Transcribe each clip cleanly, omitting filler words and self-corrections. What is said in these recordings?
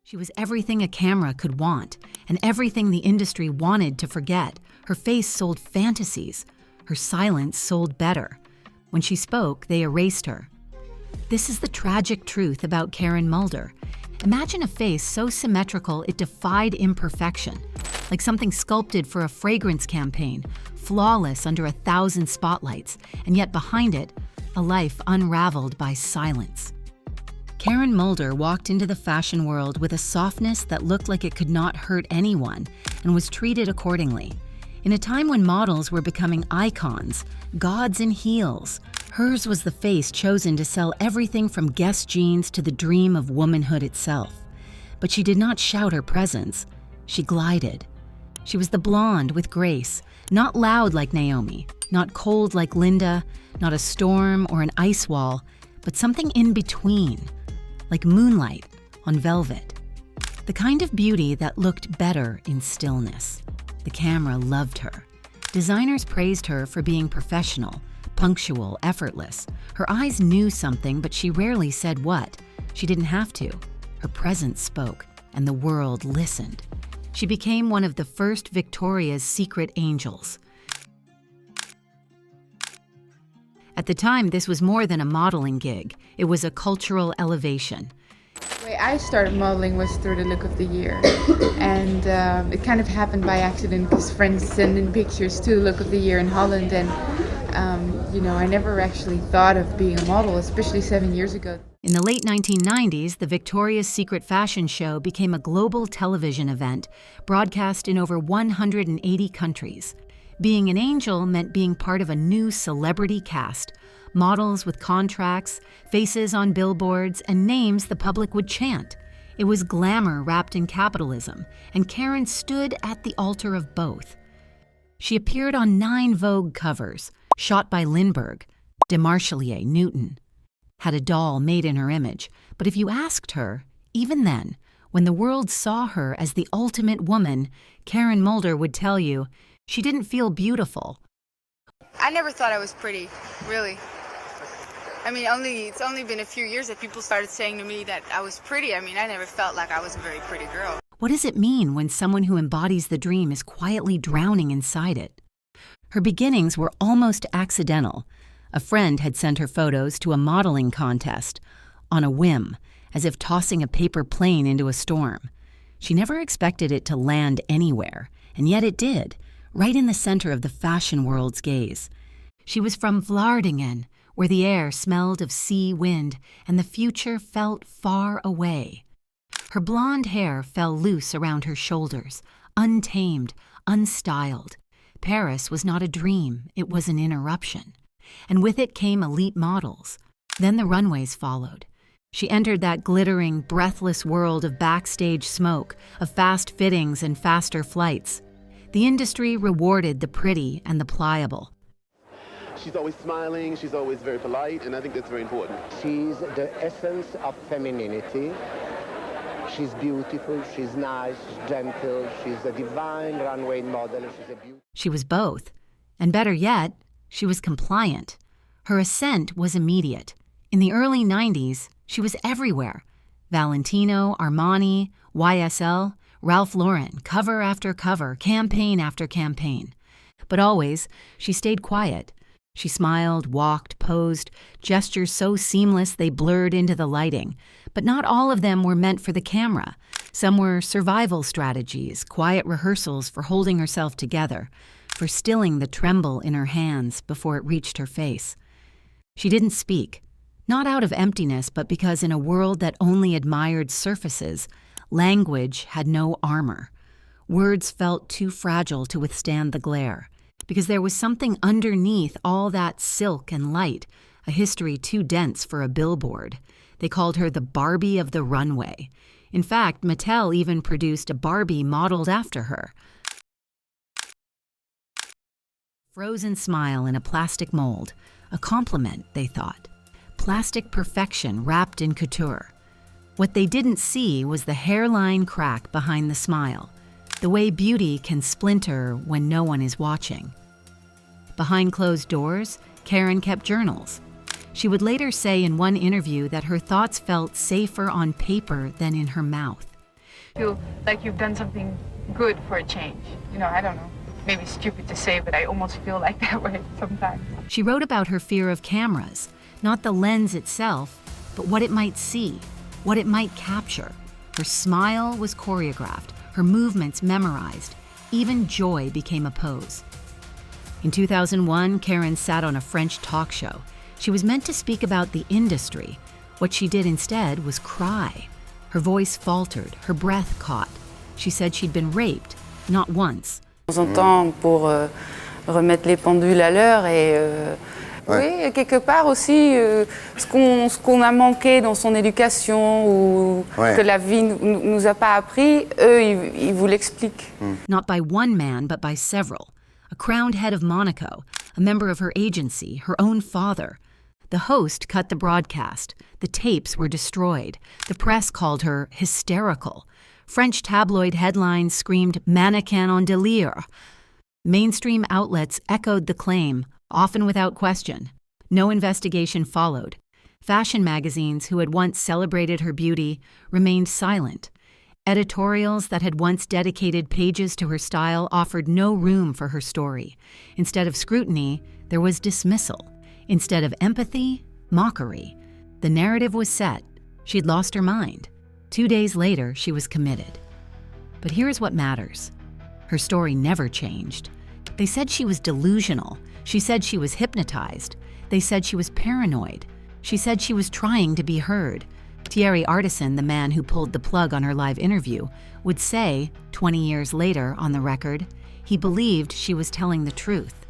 She was everything a camera could want, and everything the industry wanted to forget. Her face sold fantasies. Her silence sold better. When she spoke, they erased her. This is the tragic truth about Karen Mulder. Imagine a face so symmetrical it defied imperfection, like something sculpted for a fragrance campaign, flawless under 1,000 spotlights, and yet behind it, a life unraveled by silence. Karen Mulder walked into the fashion world with a softness that looked like it could not hurt anyone and was treated accordingly. In a time when models were becoming icons, gods in heels, hers was the face chosen to sell everything from Guess jeans to the dream of womanhood itself. But she did not shout her presence. She glided. She was the blonde with grace, not loud like Naomi, not cold like Linda, not a storm or an ice wall, but something in between, like moonlight on velvet. The kind of beauty that looked better in stillness. The camera loved her. Designers praised her for being professional, punctual, effortless. Her eyes knew something, but she rarely said what. She didn't have to. Her presence spoke, and the world listened. She became one of the first Victoria's Secret angels. At the time, this was more than a modeling gig. It was a cultural elevation. The way I started modeling was through the Look of the Year. And it kind of happened by accident because friends sent in pictures to the Look of the Year in Holland. And, I never actually thought of being a model, especially 7 years ago. In the late 1990s, the Victoria's Secret fashion show became a global television event, broadcast in over 180 countries. Being an angel meant being part of a new celebrity cast, models with contracts, faces on billboards, and names the public would chant. It was glamour wrapped in capitalism, and Karen stood at the altar of both. She appeared on 9 Vogue covers, shot by Lindbergh, Demarchelier, Newton. Had a doll made in her image, but if you asked her, even then, when the world saw her as the ultimate woman, Karen Mulder would tell you, she didn't feel beautiful. I never thought I was pretty, really. I mean, it's only been a few years that people started saying to me that I was pretty. I mean, I never felt like I was a very pretty girl. What does it mean when someone who embodies the dream is quietly drowning inside it? Her beginnings were almost accidental. A friend had sent her photos to a modeling contest, on a whim, as if tossing a paper plane into a storm. She never expected it to land anywhere, and yet it did, right in the center of the fashion world's gaze. She was from Vlaardingen, where the air smelled of sea wind and the future felt far away. Her blonde hair fell loose around her shoulders, untamed, unstyled. Paris was not a dream, it was an interruption. And with it came elite models. Then the runways followed. She entered that glittering, breathless world of backstage smoke, of fast fittings and faster flights. The industry rewarded the pretty and the pliable. She's always smiling, she's always very polite, and I think that's very important. She's the essence of femininity. She's beautiful, she's nice, she's gentle, she's a divine runway model, she's a beauty. She was both. And better yet, she was compliant. Her ascent was immediate. In the early 90s, she was everywhere. Valentino, Armani, YSL, Ralph Lauren, cover after cover, campaign after campaign. But always, she stayed quiet. She smiled, walked, posed, gestures so seamless they blurred into the lighting. But not all of them were meant for the camera. Some were survival strategies, quiet rehearsals for holding herself together, for stilling the tremble in her hands before it reached her face. She didn't speak, not out of emptiness, but because in a world that only admired surfaces, language had no armor. Words felt too fragile to withstand the glare, because there was something underneath all that silk and light, a history too dense for a billboard. They called her the Barbie of the runway. In fact, Mattel even produced a Barbie modeled after her. Frozen smile in a plastic mold, a compliment, they thought. Plastic perfection wrapped in couture. What they didn't see was the hairline crack behind the smile, the way beauty can splinter when no one is watching. Behind closed doors, Karen kept journals. She would later say in one interview that her thoughts felt safer on paper than in her mouth. feel like you've done something good for a change. You know, I don't know. Maybe stupid to say, but I almost feel like that way sometimes. She wrote about her fear of cameras, not the lens itself, but what it might see, what it might capture. Her smile was choreographed, her movements memorized. Even joy became a pose. In 2001, Karen sat on a French talk show. She was meant to speak about the industry. What she did instead was cry. Her voice faltered, her breath caught. She said she'd been raped, not once. De temps en temps pour remettre les pendules à l'heure et oui, quelque part aussi ce qu'on a manqué dans son éducation ou que la vie nous a pas appris, eux ils vous l'expliquent. Not by one man, but by several. A crowned head of Monaco, a member of her agency, her own father. The host cut the broadcast. The tapes were destroyed. The press called her hysterical. French tabloid headlines screamed mannequin en délire. Mainstream outlets echoed the claim, often without question. No investigation followed. Fashion magazines, who had once celebrated her beauty, remained silent. Editorials that had once dedicated pages to her style offered no room for her story. Instead of scrutiny, there was dismissal. Instead of empathy, mockery. The narrative was set. She'd lost her mind. 2 days later, she was committed. But here's what matters. Her story never changed. They said she was delusional. She said she was hypnotized. They said she was paranoid. She said she was trying to be heard. Thierry Artisan, the man who pulled the plug on her live interview, would say, 20 years later on the record, he believed she was telling the truth.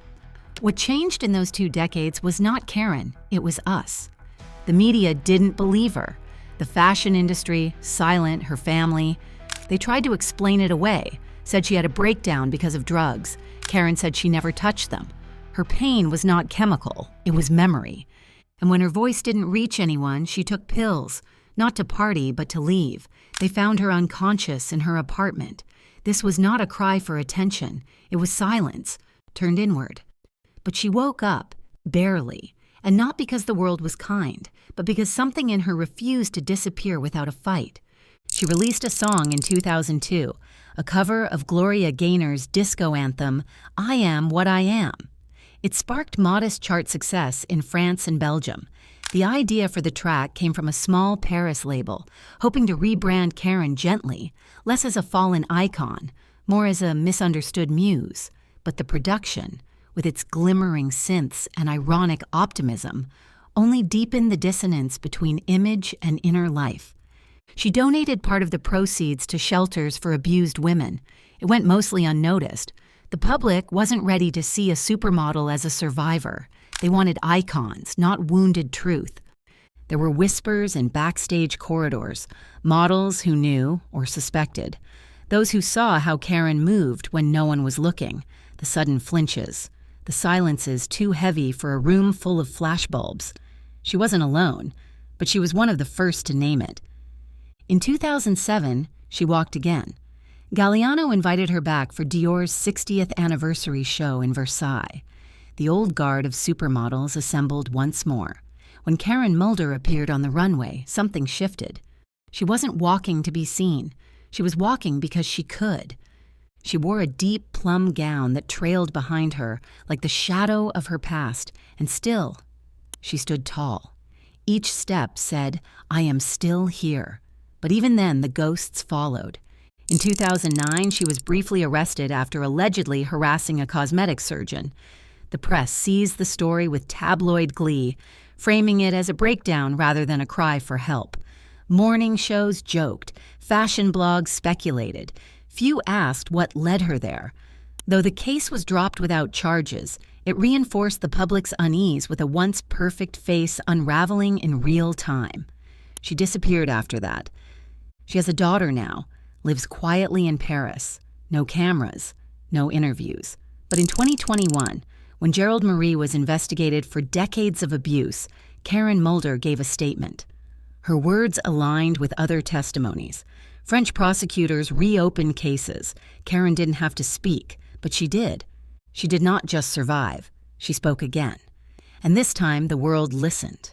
What changed in those 2 decades was not Karen, it was us. The media didn't believe her. The fashion industry, silent, her family. They tried to explain it away, said she had a breakdown because of drugs. Karen said she never touched them. Her pain was not chemical, it was memory. And when her voice didn't reach anyone, she took pills, not to party, but to leave. They found her unconscious in her apartment. This was not a cry for attention. It was silence, turned inward. But she woke up, barely, and not because the world was kind, but because something in her refused to disappear without a fight. She released a song in 2002, a cover of Gloria Gaynor's disco anthem, I Am What I Am. It sparked modest chart success in France and Belgium. The idea for the track came from a small Paris label, hoping to rebrand Karen gently, less as a fallen icon, more as a misunderstood muse. But the production, with its glimmering synths and ironic optimism, only deepened the dissonance between image and inner life. She donated part of the proceeds to shelters for abused women. It went mostly unnoticed. The public wasn't ready to see a supermodel as a survivor. They wanted icons, not wounded truth. There were whispers in backstage corridors, models who knew or suspected, those who saw how Karen moved when no one was looking, the sudden flinches, the silences too heavy for a room full of flashbulbs. She wasn't alone, but she was one of the first to name it. In 2007, she walked again. Galliano invited her back for Dior's 60th anniversary show in Versailles. The old guard of supermodels assembled once more. When Karen Mulder appeared on the runway, something shifted. She wasn't walking to be seen. She was walking because she could. She wore a deep plum gown that trailed behind her like the shadow of her past, and still, she stood tall. Each step said, I am still here. But even then, the ghosts followed. In 2009, she was briefly arrested after allegedly harassing a cosmetic surgeon. The press seized the story with tabloid glee, framing it as a breakdown rather than a cry for help. Morning shows joked, fashion blogs speculated. Few asked what led her there. Though the case was dropped without charges, it reinforced the public's unease with a once perfect face unraveling in real time. She disappeared after that. She has a daughter now, lives quietly in Paris. No cameras, no interviews. But in 2021, when Gerald Marie was investigated for decades of abuse, Karen Mulder gave a statement. Her words aligned with other testimonies. French prosecutors reopened cases. Karen didn't have to speak, but she did. She did not just survive. She spoke again. And this time, the world listened.